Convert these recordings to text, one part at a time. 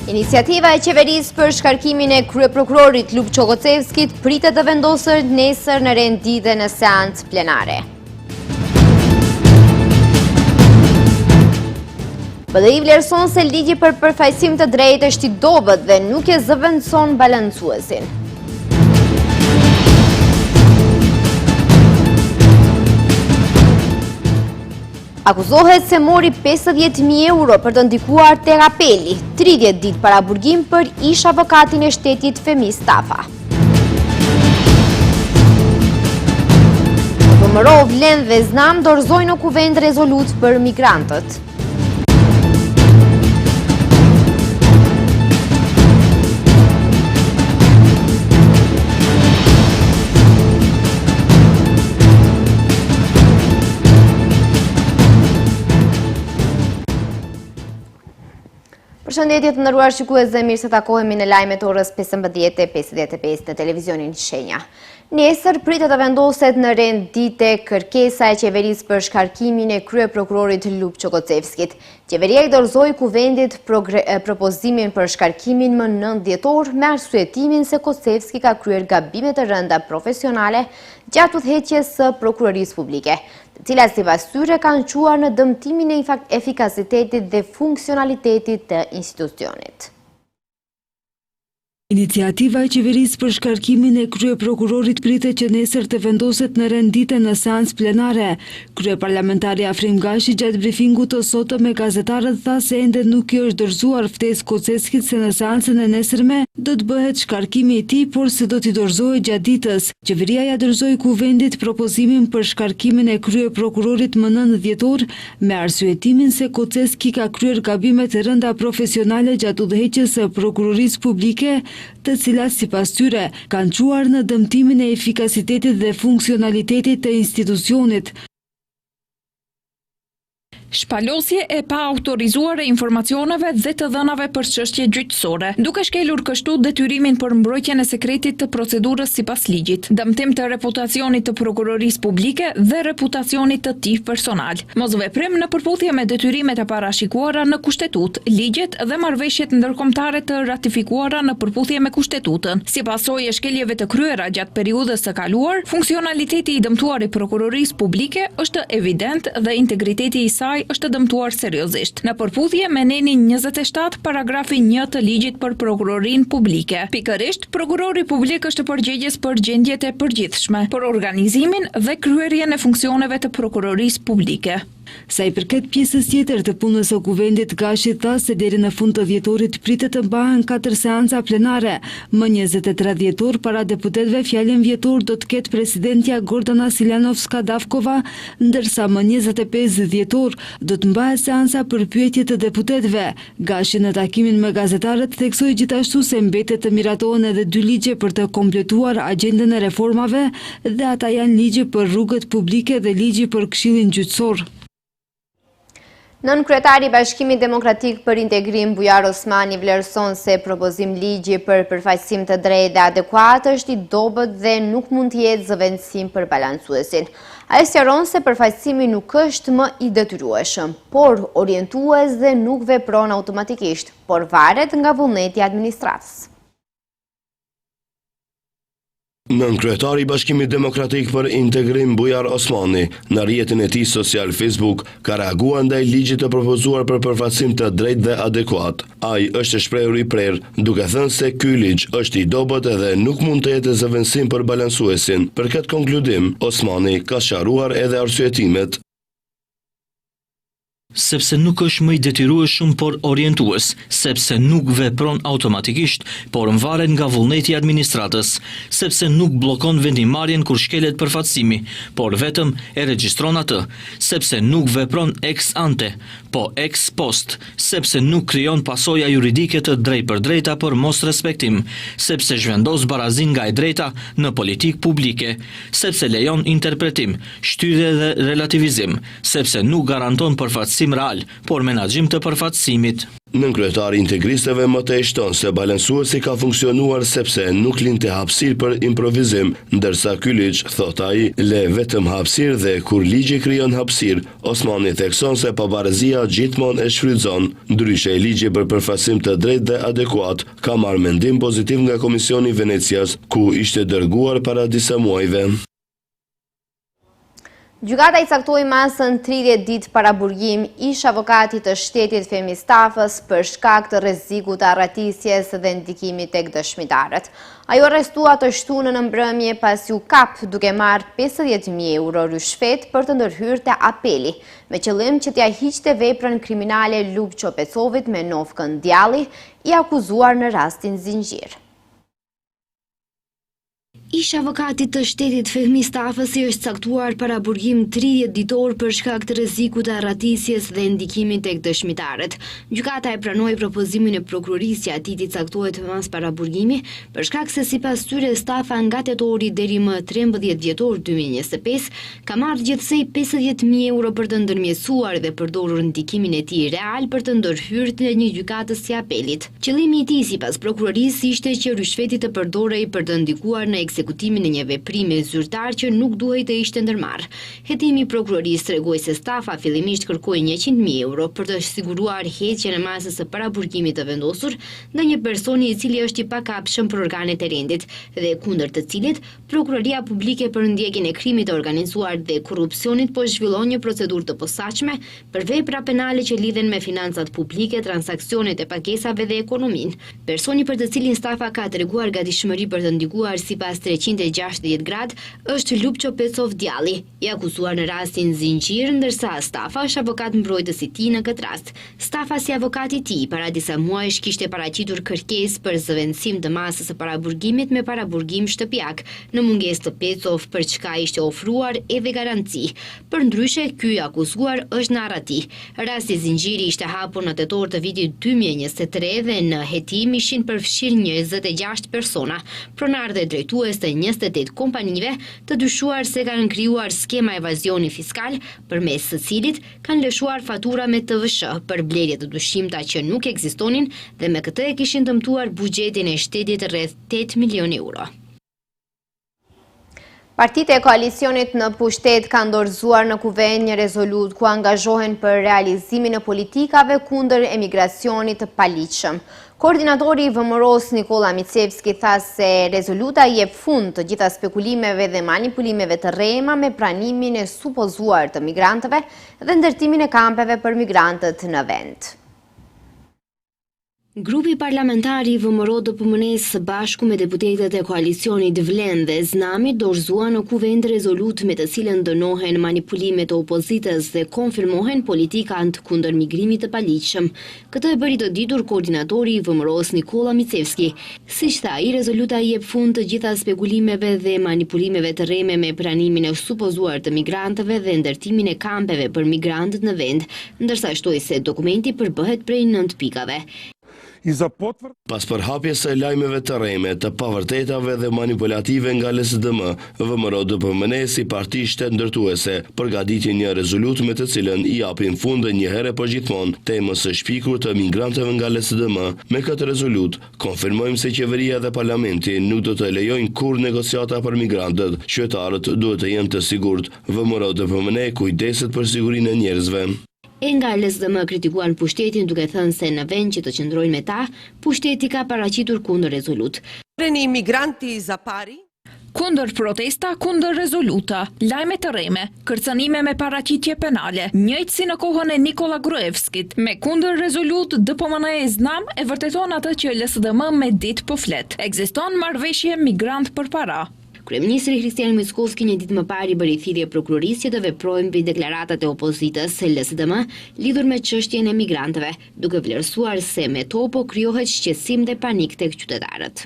Iniciativa e qeverisë për shkarkimin e kryeprokurorit Lub Çokocevskit pritet të vendosur nesër në renditje në seancë plenare. BDI vlerëson se ligji për përfaqësim të drejtë është i dobët dhe nuk e zëvendëson balancuesin. Akuzohet se mori 50.000 euro për të ndikuar tek apeli, 30 ditë para burgim për ish avokatin e shtetit Femi Stafa. Komarov, Lend dhe Znam dorëzojnë në kuvend rezolut për migrantët. Përshëndetje të nderuar shikues dhe mirë se takohemi në lajmet orës 15:55 në televizionin Shenja. Nesër pritet të vendoset në renditje kërkesa e qeverisë për shkarkimin e kryeprokurorit Lub Çokocevskit. Qeveria i dorëzoi kuvendit propozimin për shkarkimin më 9 dhjetor me arsyetimin se Kocevski ka kryer gabime të rënda profesionale gjatë udhëheqjes së prokurorisë publike, të cilat sipas tyre kanë quar në dëmtimin e efikasitetit dhe funksionalitetit të institucionit. Iniciativa e qeverisë për shkarkimin e kryeprokurorit pritet që nesër të vendoset në renditje në seancë plenare. Kryeparlamentari Afrim Gashi gjatë brifingut të sotëm me gazetarët tha se ende nuk i është dorëzuar ftesë Kocevskit se në seancën e nesërme do të bëhet shkarkimi i tij, por se do t'i dorëzohet gjatë ditës. Qeveria ja dorëzoi kuvendit propozimin për shkarkimin e kryeprokurorit më 9 dhjetor me arsyetimin se Kocevski ka kryer gabime të rënda profesionale gjatë udhëheqjes së prokurorisë publike, të cilat sipas tyre kanë quar në dëmtimin e efikasitetit dhe funksionalitetit të institucionit. Shpalosje e pa autorizuar e informacioneve dhe të dhënave për çështje gjyqësore, duke shkelur kështu detyrimin për mbrojtjen e sekretit të procedurës sipas ligjit, dëmtim të reputacionit të prokurorisë publike dhe reputacionit të tij personal, mosveprim në përputhje me detyrimet e parashikuara në kushtetut, ligjet dhe marrëveshjet ndërkombëtare të ratifikuara në përputhje me kushtetutën. Si pasojë e shkeljeve të kryera gjatë periudhës së kaluar, funksionaliteti i dëmtuar i prokurorisë publike është evident dhe integriteti i saj është dëmtuar seriozisht, në përputhje me nenin 27 paragrafi 1 të ligjit për prokurorinë publike. Pikërisht, prokurori publik është përgjegjës për gjendjet e përgjithshme, për organizimin dhe kryerjen e funksioneve të prokurorisë publike. Sa i përket pjesës tjetër të punës së kuvendit, Gashi tha se deri në fund të dhjetorit pritet të mbahen 4 seanca plenare. Më 23 dhjetor para deputetëve fjalën vjetor do të ketë presidentja Gordana Siljanovska-Davkova, ndërsa më 25 dhjetor do të mbahet seanca për pyetje të deputetëve. Gashi në takimin me gazetarët theksoi gjithashtu se mbetet të miratohen edhe 2 ligje për të kompletuar agjendën e reformave dhe ata janë ligji për rrugët publike dhe ligji për Këshillin Gjyqësor. Nënkryetari i Bashkimit Demokratik për Integrim Bujar Osmani vlerëson se propozim ligji për përfaqësim të drejtë dhe adekuat është i dobët dhe nuk mund të jetë zëvendësim për balancuesin. Ai sqaron se përfaqësimi nuk është më i detyrueshëm, por orientues dhe nuk vepron automatikisht, por varet nga vullneti i administratës. Nënkryetari i Bashkimit Demokratik për Integrim Bujar Osmani në rrjetin e tij social Facebook ka reaguar ndaj ligjit të propozuar për përfaqësim të drejtë dhe adekuat. Ai është shprehur i prerë, duke thënë se ky ligj është i dobët edhe nuk mund të jetë zëvendësim për balancuesin. Për këtë konkludim, Osmani ka sqaruar edhe arsyetimet. Sepse nuk është më i detyrueshëm por orientues, sepse nuk vepron automatikisht, por varet nga vullneti i administratës, sepse nuk bllokon vendimarrjen kur shkelet përfaqësimi, por vetëm e regjistron atë, sepse nuk vepron ex ante, po ex post, sepse nuk krijon pasoja juridike të drejtpërdrejta për mos respektim, sepse zhvendos barazin nga e drejta në politikë publike, sepse lejon interpretim, shtyrje dhe relativizim, sepse nuk garanton përfaqësim përfatim real, por menaxhim të përfatësimit. Nënkryetari integristëve më të shton se balansuesi ka funksionuar sepse nuk linte hapësirë për improvizim, ndërsa ky ligj, thot ai, le vetëm hapësirë dhe kur ligji krijon hapësirë, Osmani thekson se pavarësia gjithmonë e shfrytëzon. Ndryshe, ligji për përfaqësim të drejtë dhe adekuat ka marrë mendim pozitiv nga Komisioni i Venecias, ku ishte dërguar para disa muajve. Gjykata i caktoi masën 30 ditë para burgim ish avokatit të shtetit Fehmi Stafës për shkak të rrezikut të arratisjes dhe ndikimit tek dëshmitarët. Ai u arrestua të shtunën në mbrëmje pasi u kap duke marrë 50.000 euro rishfet për të ndërhyrë te apeli, me qëllim që t'ia hiqte veprën kriminale Lupço Pecovit me Novkën djalli, i akuzuar në rastin Zinxhir. Ish avokatit të shtetit Fehmi Stafës i është caktuar para burgim 30 ditor për shkak të rrezikut të arratisjes dhe ndikimit tek dëshmitarët. Gjykata e pranoi propozimin e prokurorisë që atij i caktohet mas para burgimi, për shkak se sipas tyre Stafa nga tetori deri më 13 dhjetor 2025 ka marrë gjithsej 50.000 euro për të ndërmjetësuar dhe përdorur ndikimin e tij real për të ndërhyrë të një gjykatës së apelit. Qëllimi i tij sipas prokurorisë ishte që rishfeti të përdorej për të ndikuar në ekzekutimin e një veprimi zyrtar që nuk duhej të ishte ndërmarrë. Hetimi i prokurorisë tregoi se Stafa fillimisht kërkoi 100.000 euro për të siguruar heqjen e masës së paraburgimit të vendosur nga një personi i cili është i pakapshëm për organet e rendit dhe kundër të cilit Prokuroria Publike për ndjekjen e krimit të organizuar dhe korrupsionit po zhvillon një procedurë të posaçme për vepra penale që lidhen me financat publike, transaksionet e pagesave dhe ekonominë. Personi për të cilin Stafa ka treguar gatishmëri për të ndikuar sipas 360 grad është Lupço Pecov djalli, i akuzuar në rastin Zinxhir, ndërsa Stafa është avokat mbrojtës i tij në këtë rast. Stafa si avokat i tij para disa muajsh kishte paraqitur kërkesë për zëvendësim të masës së paraburgimit me paraburgim shtëpiak, në mungesë të Pecov për çka ishte ofruar edhe garanci. Përndryshe, ky i akuzuar është në arrati. Rasti Zinxhiri ishte hapur në tetor të vitit 2023 dhe në hetim ishin përfshirë 26 persona, pronar dhe drejtues të 28 kompanive të dyshuar se kanë krijuar skema evazioni fiskal, përmes së cilit kanë lëshuar fatura me TVSH për blerje të dyshimta që nuk ekzistonin dhe me këtë e kishin dëmtuar buxhetin e shtetit rreth 8 milion euro. Partitë e koalicionit në pushtet kanë dorëzuar në kuvend një rezolut ku angazhohen për realizimin e politikave kundër emigracionit të paligjshëm. Koordinatori i VMRO-s Nikola Micevski tha se rezoluta jep fund të gjitha spekulimeve dhe manipulimeve të rrema me pranimin e supozuar të migrantëve dhe ndërtimin e kampeve për migrantët në vend. Grupi parlamentar i VMRO-DPMNE-s së bashku me deputetët e koalicionit Vlen dhe Znami dorëzua në kuvend rezolut me të cilën dënohen manipulimet e opozitës dhe konfirmohen politikat kundër migrimit të paligjshëm. Këtë e bëri të ditur koordinatori i VMRO-s Nikola Micevski. Siç tha ai, rezoluta jep fund të gjitha spekulimeve dhe manipulimeve të rreme me pranimin e supozuar të migrantëve dhe ndërtimin e kampeve për migrantët në vend, ndërsa shtoi se dokumenti përbëhet prej 9 pikave. Pas përhapjes së lajmeve të rreme, të pavërtetave dhe manipulative nga LSDM, VMRO-DPMNE si parti shtet ndërtuese përgatitin një rezolut me të cilën i japin fund një herë për gjithmonë temës së shpikur të migrantëve nga LSDM. Me këtë rezolut, konfirmojmë se qeveria dhe parlamenti nuk do të lejojnë kur negociata për migrantët. Qytetarët duhet të jenë të sigurt. VMRO-DPMNE kujdeset për sigurinë e njerëzve. E nga LSDM kritikuan pushtetin duke thënë se në vend që të qëndrojnë me ta, pushteti ka paraqitur kundër rezolut. Kundër protesta, kundër rezoluta, lajme të rreme, kërcënime me paraqitje penale, njëjtë si në kohën e Nikola Gruevskit, me kundër rezolut DPMNE Znam e vërteton atë që LSDM me ditë po flet. Ekziston marrëveshje migrant për para. Kryeministri Kristian Mickovski një ditë më parë i bëri thirrje prokurorisë që të veprojnë mbi deklaratat e opozitës së LSDM lidhur me çështjen e migrantëve, duke vlerësuar se me to po krijohet shqetësim dhe panik tek qytetarët.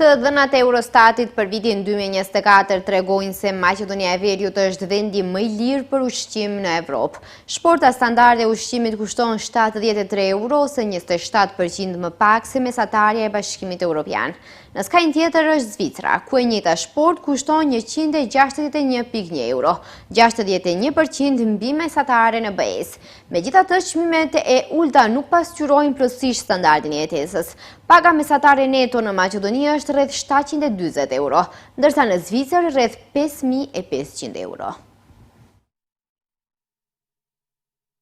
Të dhënat e Eurostatit për vitin 2024 tregojnë se Maqedonia e Veriut është vendi më i lirë për ushqim në Evropë. Shporta standarde e ushqimit kushton €73 ose 27% më pak se mesatarja e Bashkimit Evropian. Në skajnë tjetër është Zvicra, ku e njëjta shport kushton €161.1, 61% mbi mesatare në BE-s. Megjithatë, çmimet e ulta nuk pasqyrojnë plotësisht standardin e jetesës. Paga mesatare neto në Maqedoni është rreth €740, ndërsa në Zvicër rreth €5.500.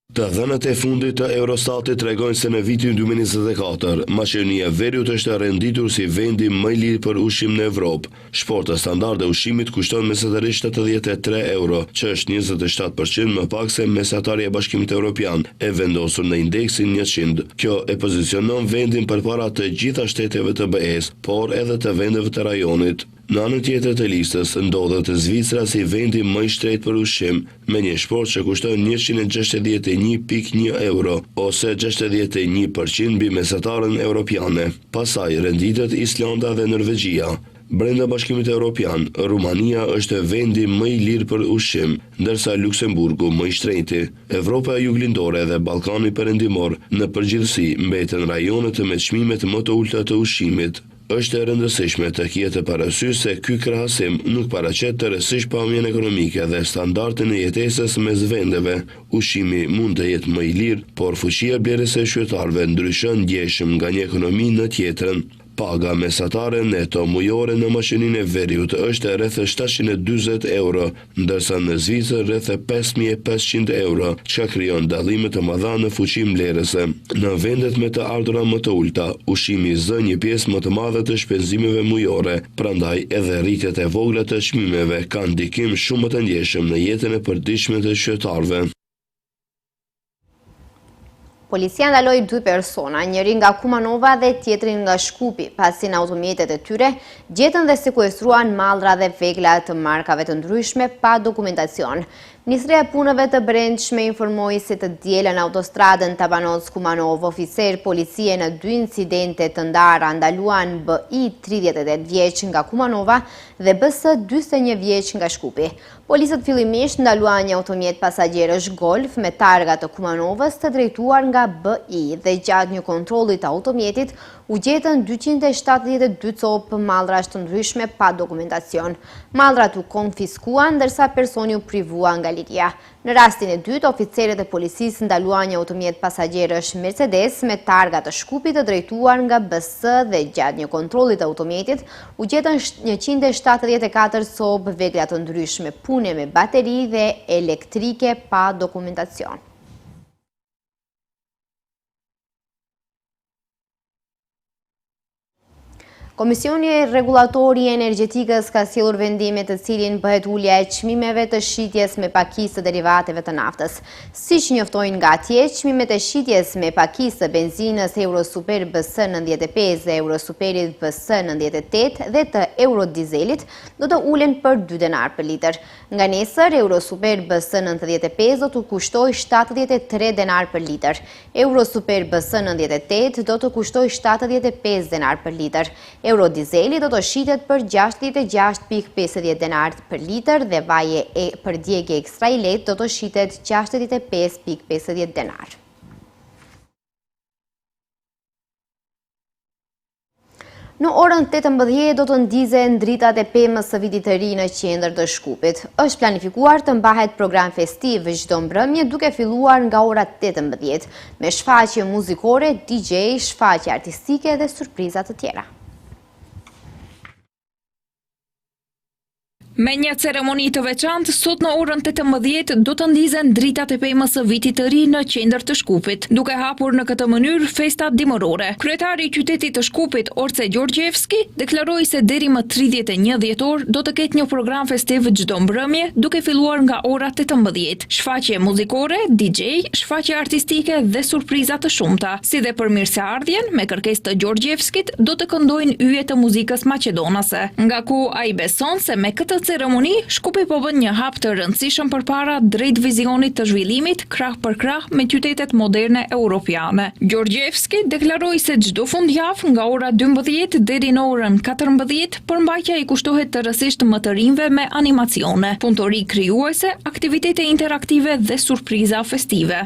Të dhënat e fundit të Eurostatit tregojnë se në vitin 2024, Maqedonia e Veriut është renditur si vendi më i lirë për ushqim në Evropë. Shporta standarde e ushqimit kushton mesatarisht €73, që është 27% më pak se mesatarja e Bashkimit Evropian, e vendosur në indeksin 100. Kjo e pozicionon vendin përpara të gjitha shteteve të BE-s, por edhe të vendeve të rajonit. Në anën tjetër të listës ndodhet Zvicra si vendi më i shtrenjtë për ushqim, me një shport që kushton €161.1 ose 61% mbi mesatarën evropiane. Pastaj renditet Islanda dhe Norvegjia. Brenda Bashkimit Evropian, Rumania është vendi më i lirë për ushqim, ndërsa Luksemburgu më i shtrenjti. Evropa e Juglindore dhe Ballkani Perëndimor në përgjithësi mbeten rajone me çmimet më të ulta të ushqimit. Është e rëndësishme të ketë parasysh se ky krahasim nuk paraqet tërësisht pamjen ekonomike dhe standardin e jetesës mes vendeve. Ushqimi mund të jetë më i lirë, por fuqia blerëse e qytetarëve ndryshon ndjeshëm nga një ekonomi në tjetrën. Paga mesatare neto mujore në Maqedoninë e Veriut është rreth €740, ndërsa në Zvicër rreth €5.500, çka krijon dallime të mëdha në fuqi mbledhëse. Në vendet me të ardhura më të ulta, ushqimi zë një pjesë më të madhe të shpenzimeve mujore, prandaj edhe rritjet e vogla të çmimeve kanë ndikim shumë më të ndjeshëm në jetën e përditshme të qytetarëve. Policia ndaloi 2 persona, njëri nga Kumanova dhe tjetrin nga Shkupi, pasi në automjetet e tyre gjetën dhe sekuestruan mallra dhe vegla të markave të ndryshme pa dokumentacion. Ministria e Punëve të Brendshme informoi se të dielën në autostradën Tabanoz-Kumanov, oficer policie në 2 incidente të ndara ndaluan BI 38 vjeç nga Kumanova dhe BS 41 vjeç nga Shkupi. Policët fillimisht ndaluan një automjet pasagjerësh Golf me targa të Kumanovës të drejtuar nga BI dhe gjatë një kontrolli të automjetit u gjetën 272 copë mallrash të ndryshme pa dokumentacion. Mallrat u konfiskuan ndërsa personi u privua nga liria. Në rastin e dytë, oficerët e policisë ndaluan një automjet pasagjerësh Mercedes me targa të Shkupit të drejtuar nga BS dhe gjatë një kontrolli të automjetit u gjetën 174 copë vegla të ndryshme pune me bateri dhe elektrike pa dokumentacion. Komisioni Rregullatori i Energjetikës ka sjellur vendimin të cilin bëhet ulja e çmimeve të shitjes me pakisë të derivateve të naftës. Siç njoftojnë nga atje, çmimet e shitjes me pakisë të benzinës Eurosuper BS 95 dhe Eurosuperit BS 98 dhe të Eurodizelit do të ulen për 2 denar për litër. Nga nesër, Eurosuper BS 95 do të kushtoj 73 denar për litër. Eurosuper BS 98 do të kushtoj 75 denar për litër. Eurodizeli do të shitet për 66.50 denar për litër dhe vaje për djegje ekstra i lehtë do të shitet 65.50 denar. Në orën 18 do të ndizen dritat e pemës së vitit të ri në qendër të Shkupit. Është planifikuar të mbahet program festiv çdo mbrëmje duke filluar nga ora 18 me shfaqje muzikore, DJ, shfaqje artistike dhe surpriza të tjera. Me një ceremoni të veçantë, sot në orën 18 do të ndizen dritat e pemës së vitit të ri në qendër të Shkupit, duke hapur në këtë mënyrë festat dimërore. Kryetari i qytetit të Shkupit, Orce Gjorgjevski, deklaroi se deri më 31 dhjetor do të ketë një program festiv çdo mbrëmje, duke filluar nga ora 18. Shfaqje muzikore, DJ, shfaqje artistike dhe surpriza të shumta, si dhe për mirëseardhjen me kërkesë të Gjorgjevskit do të këndojnë yje të muzikës maqedonase, nga ku ai beson se me këtë ceremoni, Shkupi po bën një hap të rëndësishëm përpara drejt vizionit të zhvillimit krah për krah me qytetet moderne europiane. Gjorgjevski deklaroi se çdo fundjavë nga ora 12 deri në orën 14 përmbajtja i kushtohet tërësisht më të rinjve me animacione, punëtori krijuese, aktivitete interaktive dhe surpriza festive.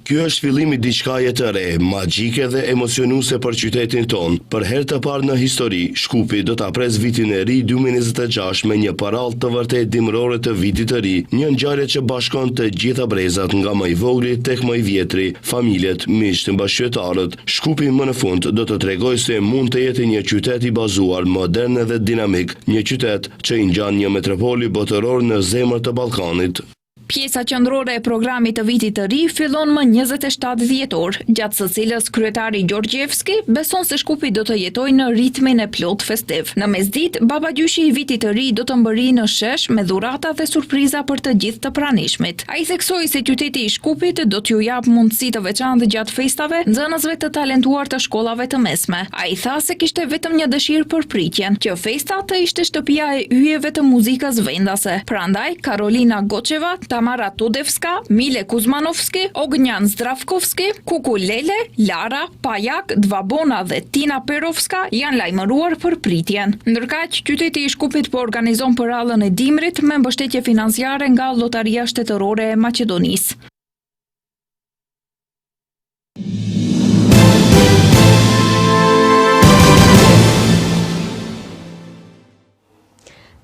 Kjo është fillimi diçkaje të re, magjike dhe emocionuese për qytetin ton. Për herë të parë në histori, Shkupi do ta pres vitin e ri 2026 me një parallë të vërtet dimërore të vitit të ri, një ngjarje që bashkon të gjitha brezat nga më i vogli tek më i vjetri, familjet, miqtë, bashkëqytetarët. Shkupi më në fund do të tregojë se mund të jetë një qytet i bazuar, modern dhe dinamik, një qytet që i ngjan një metropoli botëror në zemër të Ballkanit. Pjesa qendrore e programit të vitit të ri fillon më 27 dhjetor, gjatë së cilës kryetari Gjorgjevski beson se Shkupi do të jetojë në ritmin e plot festiv. Në mesditë, babagjyshi i vitit të ri do të mbërrijë në shesh me dhurata dhe surpriza për të gjithë të pranishmit. Ai theksoi se qyteti i Shkupit do t'ju jap mundësi të veçantë gjatë festave nxënësve të talentuar të shkollave të mesme. Ai tha se kishte vetëm një dëshirë për pritjen, që festa të ishte shtëpia e yjeve të muzikës vendase. Prandaj Karolina Gočeva, Tamara Tudevska, Mile Kuzmanovski, Ognjan Zdravkovski, Kukulele, Lara, Pajak, Dvabona dhe Tina Perovska janë lajmëruar për pritjen. Ndërkaq, qyteti i Shkupit po organizon përrallën e dimrit me mbështetje financiare nga Llotaria Shtetërore e Maqedonisë.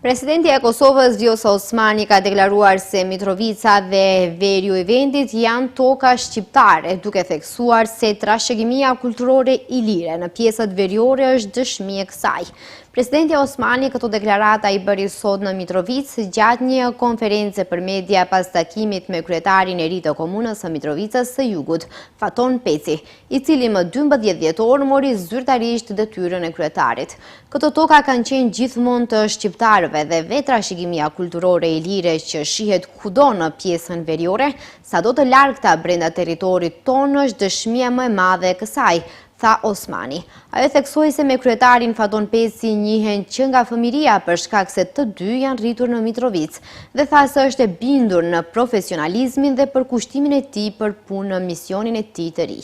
Presidenti e Kosovës Vjosa Osmani ka deklaruar se Mitrovica dhe veriu i vendit janë toka shqiptare, duke theksuar se trashëgimia kulturore ilire në pjesët veriore është dëshmi e kësaj. Presidenti Osmani këto deklarata i bëri sot në Mitrovic gjatë një konference për media pas takimit me kryetarin e ri të komunës së Mitrovicës së Jugut, Faton Peci, i cili më 12 dhjetor mori zyrtarisht detyrën e kryetarit. Këto toka kanë qenë gjithmonë të shqiptarëve dhe vetë trashëgimia kulturore ilire që shihet kudo në pjesën veriore, sado të largta brenda territorit tonë është dëshmia më e madhe e kësaj, tha Osmani. Ajo theksoi se me kryetarin Faton Peci njihen që nga fëmiria për shkak se të dy janë rritur në Mitrovic dhe tha se është e bindur në profesionalizmin dhe përkushtimin e tij për punë në misionin e tij të ri.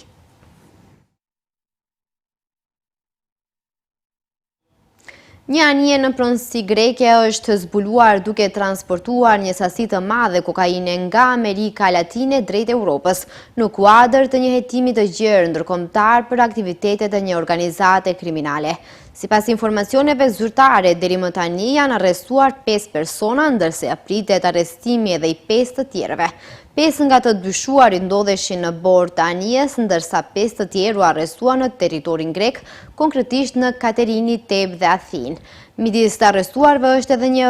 Një anije në pronësi greke është zbuluar duke transportuar një sasi të madhe kokaine nga Amerika Latine drejt Europës, në kuadër të një hetimi të gjerë ndërkombëtar për aktivitetet e një organizate kriminale. Sipas informacioneve zyrtare, deri më tani janë arrestuar 5 persona, ndërsa pritet arrestimi edhe i 5 të tjerëve. 5 nga të dyshuarit ndodheshin në bord të anijes, ndërsa 5 të tjerë u arrestuan në territorin grek, konkretisht në Katerini, Teb dhe Athinë. Midis të arrestuarve është edhe një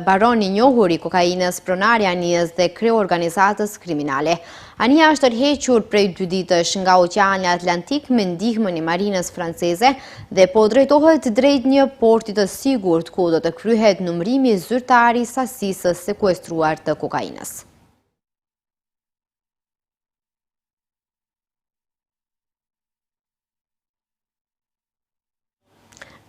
baron i njohur i kokainës, pronari i anijes dhe kreu organizatës kriminale. Anija është tërhequr prej 2 ditësh nga Oqeani Atlantik me ndihmën e marinës franceze dhe po drejtohet drejt një porti të sigurt ku do të kryhet numërimi zyrtar i sasisë së sekuestruar të kokainës.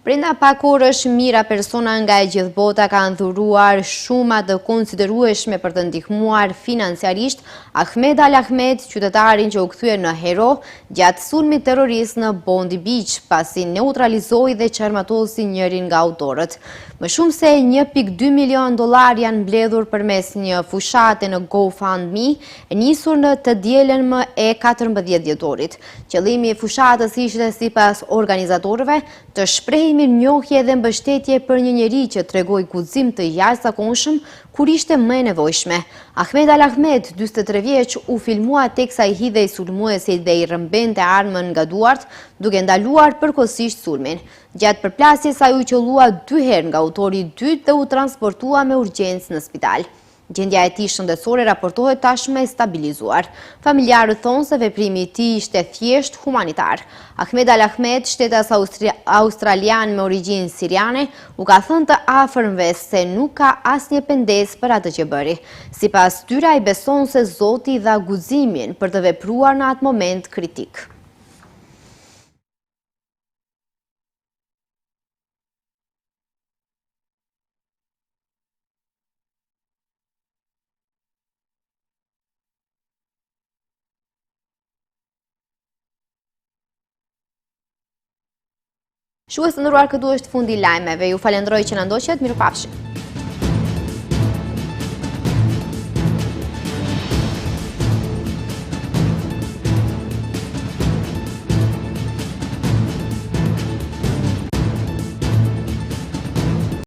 Brenda pak orësh, mijëra persona nga e gjithë bota kanë dhuruar shuma të konsiderueshme për të ndihmuar financiarisht Ahmed Al Ahmed, qytetarin që u kthye në hero gjatë sulmit terrorist në Bondi Beach, pasi neutralizoi dhe çarmatosi njërin nga autorët. Më shumë se $1.2 milion janë mbledhur përmes një fushate në GoFundMe, e nisur në të dielën më e 14 dhjetorit. Qëllimi i fushatës ishte, sipas organizatorëve, të shprehë mirënjohje dhe mbështetje për një njeri që tregoi guxim të jashtëzakonshëm kur ishte më e nevojshme. Ahmed Al Ahmed, 43 vjeç, u filmua teksa i hidhej sulmuesit dhe i rrëmbente armën nga duart, duke ndaluar përkohësisht sulmin. Gjatë përplasjes ai u qollua 2 herë nga autori i dytë dhe u transportua me urgjencë në spital. Gjendja e tij shëndetësore raportohet tashmë e stabilizuar. Familjarët thonë se veprimi i tij ishte thjesht humanitar. Ahmed Al Ahmed, shtetas australian me origjinë siriane, u ka thënë të afërmve se nuk ka asnjë pendesë për atë që bëri. Sipas tyre, ai beson se Zoti i dha guximin për të vepruar në atë moment kritik. Shues të nderuar, këtu është fundi i lajmeve. Ju falenderoj që na ndoqët. Mirupafshim.